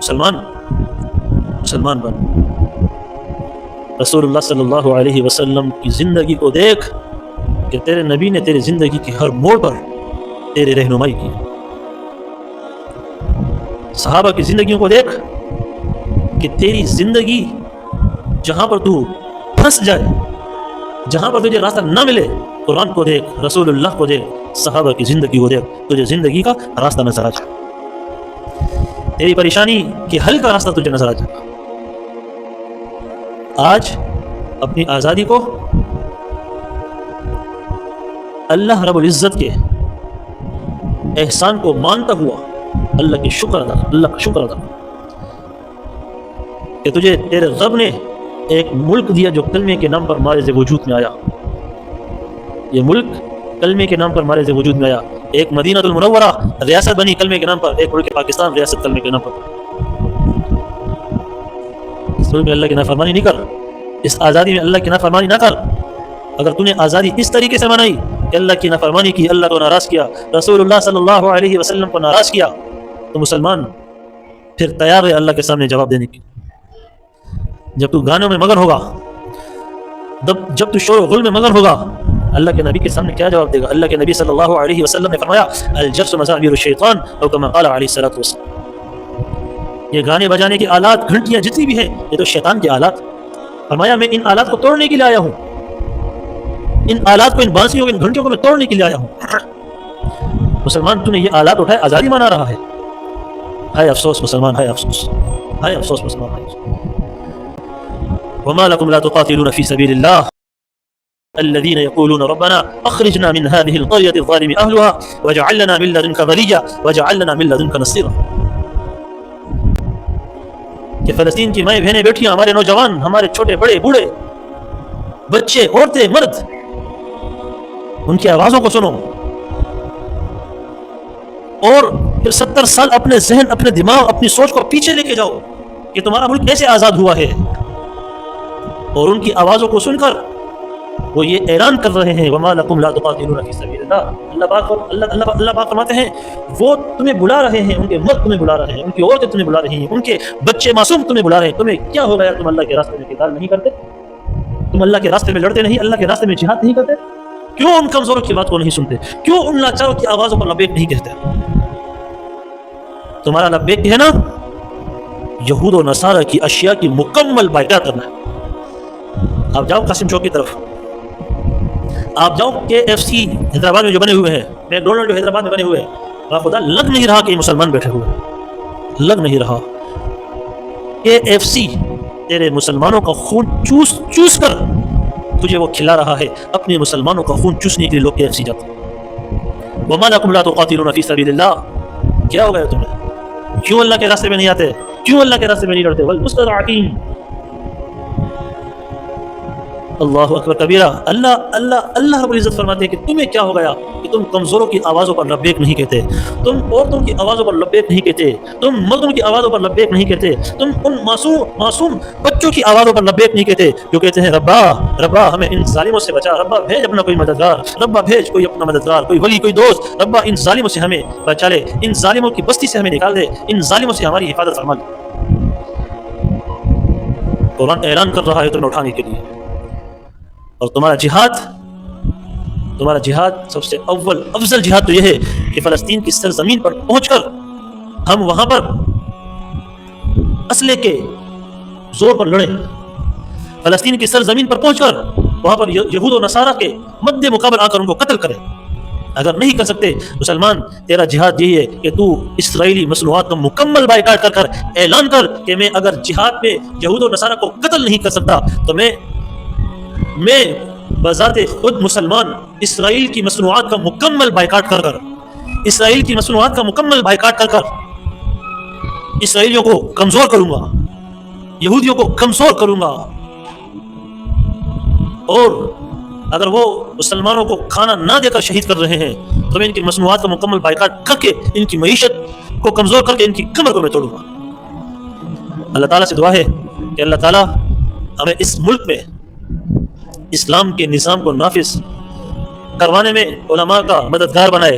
مسلمان بن، رسول اللہ صلی اللہ علیہ وسلم کی زندگی کو دیکھ کہ تیرے نبی نے تیری زندگی کے ہر موڑ پر تیری رہنمائی کی. صحابہ کی زندگیوں کو دیکھ کہ تیری زندگی جہاں پر تو پھنس جائے، جہاں پر تجھے راستہ نہ ملے، قرآن کو دیکھ، رسول اللہ کو دیکھ، صحابہ کی زندگی کو دیکھ، تجھے زندگی کا راستہ نظر آ جائے، تیری پریشانی کے حل کا راستہ تجھے نظر آ جائے. آج اپنی آزادی کو اللہ رب العزت کے احسان کو مانتا ہوا اللہ کا شکر ادا کہ تجھے تیرے رب نے ایک ملک دیا جو کلمے کے نام پر مارز وجود میں آیا. یہ ملک کلمے کے نام پر مارز وجود میں آیا. ایک مدینہ المنورہ ریاست بنی کلمے کے نام پر، ایک ملک پاکستان ریاست کلمے کے نام پر. اس ملک میں اللہ کی نافرمانی نہیں کر، اس آزادی میں اللہ کی نافرمانی نہ کر. اگر تو نے آزادی اس طریقے سے منائی کہ اللہ کی نافرمانی کی، اللہ کو ناراض کیا، رسول اللہ صلی اللہ علیہ وسلم کو ناراض کیا، تو مسلمان پھر تیار ہے اللہ کے سامنے جواب دینے کی. جب تو گانوں میں مگن ہوگا، جب تو شور و غل میں مگن ہوگا، اللہ کے نبی کے سامنے کیا جواب دے گا؟ اللہ کے نبی صلی اللہ علیہ وسلم نے فرمایا الجرس مزامیر الشیطان او کما قال علیہ الصلوۃ والسلام. یہ گانے بجانے کے آلات، گھنٹیاں جتنی بھی ہیں، یہ تو شیطان کے آلات. فرمایا میں ان آلات کو توڑنے کے لیے آیا ہوں، ان آلات کو، ان بانسیوں کو، ان گھنٹیوں کو میں توڑنے کے لیے آیا ہوں. مسلمان تو نے یہ آلات اٹھائے، آزادی منا رہا ہے. ہائے افسوس مسلمان، ہائے افسوس، ہائے افسوس مسلمان، ہائے افسوس. وما لكم لا تقاتلون في سبيل الله الذين يقولون ربنا اخرجنا من هذه القرية الظالم اهلها واجعل لنا من لدنك وليا واجعل لنا من لدنك نصيرا. کہ فلسطین کی مائیں بہنیں بیٹھیاں، ہمارے نوجوان، ہمارے چھوٹے بڑے بوڑھے بچے عورتیں مرد، ان کی آوازوں کو سنو اور پھر 70 سال اپنے ذہن، اپنے دماغ، اپنی سوچ کو پیچھے لے کے جاؤ کہ تمہارا ملک کیسے آزاد ہوا ہے. اور ان کی آوازوں کو سن کر وہ یہ اعلان کر رہے ہیں وما لکم لا تقاتلون فی سبیل اللہ. اللہ پاک فرماتے ہیں وہ تمہیں بلا رہے ہیں، ان کے مرد تمہیں بلا رہے ہیں، ان کی عورتیں تمہیں بلا رہی ہیں، ان کے بچے معصوم تمہیں بلا رہے ہیں. تمہیں کیا ہو گیا؟ تم اللہ کے راستے میں قتال نہیں کرتے؟ تم اللہ کے راستے میں لڑتے نہیں؟ اللہ کے راستے میں جہاد نہیں کرتے؟ کیوں ان کمزوروں کی بات کو نہیں سنتے؟ کیوں ان لاچاروں کی آوازوں پر لبیک نہیں کہتے؟ تمہارا لبیک ہے نا یہود و نصارہ کی اشیاء کی مکمل بائیکاٹ کرنا ہے. آپ جاؤ قاسم چوک کی طرف، آپ جاؤ KFC حیدرآباد میں جو بنے ہوئے ہیں، میکڈونلڈ جو حیدرآباد میں بنے ہوئے ہیں، خدا لگ نہیں رہا کہ یہ مسلمان بیٹھے ہوئے، لگ نہیں رہا. KFC تیرے مسلمانوں کا خون چوس چوس کر تجھے وہ کھلا رہا ہے. اپنے مسلمانوں کا خون چوسنے کے لیے لوگ KFC جاتے ہیں. وما لکم لا تقاتلون فی سبیل اللہ. کیا ہو گیا تمہیں؟ کیوں اللہ کے راستے میں نہیں آتے؟ کیوں اللہ کے راستے میں نہیں لڑتے؟ والمستضعفین. اللہ اکبر کبیرہ. اللہ رب العزت فرماتے ہیں کہ تمہیں کیا ہو گیا کہ تم کمزوروں کی آوازوں پر لبیک نہیں کہتے، تم عورتوں کی آوازوں پر لبیک نہیں کہتے، تم مردوں کی آوازوں پر لبیک نہیں کہتے، تم ان معصوم بچوں کی آوازوں پر لبیک نہیں کہتے جو کہتے ہیں ربا ہمیں ان ظالموں سے بچا، ربا بھیج اپنا کوئی مددگار، ربا بھیج کوئی اپنا مددگار، کوئی ولی، کوئی دوست، ربا ان ظالموں سے ہمیں بچا لے، ان ظالموں کی بستی سے ہمیں نکال دے، ان ظالموں سے ہماری حفاظت فرما لے. قرآن اعلان کر رہا ہے تمہیں اٹھانے کے لیے. اور تمہارا جہاد سب سے افضل جہاد تو یہ ہے کہ فلسطین کی سرزمین پر پہنچ کر ہم وہاں پر اسلحے کے زور پر لڑیں. فلسطین کی سرزمین پر پہنچ کر وہاں پر یہود و نصارہ کے مد مقابل آ کر ان کو قتل کریں. اگر نہیں کر سکتے مسلمان، تیرا جہاد یہی ہے کہ تو اسرائیلی مصنوعات کا مکمل بائیکاٹ کر اعلان کر کہ میں اگر جہاد میں یہود و نصارہ کو قتل نہیں کر سکتا تو میں بذات خود مسلمان اسرائیل کی مصنوعات کا مکمل بائیکاٹ کر اسرائیلیوں کو کمزور کروں گا، یہودیوں کو کمزور کروں گا. اور اگر وہ مسلمانوں کو کھانا نہ دے کر شہید کر رہے ہیں تو میں ان کی مصنوعات کا مکمل بائیکاٹ کر کے ان کی معیشت کو کمزور کر کے ان کی کمر کو میں توڑوں گا. اللہ تعالیٰ سے دعا ہے کہ اللہ تعالیٰ ہمیں اس ملک میں اسلام کے نظام کو نافذ کروانے میں علماء کا مددگار بنائے،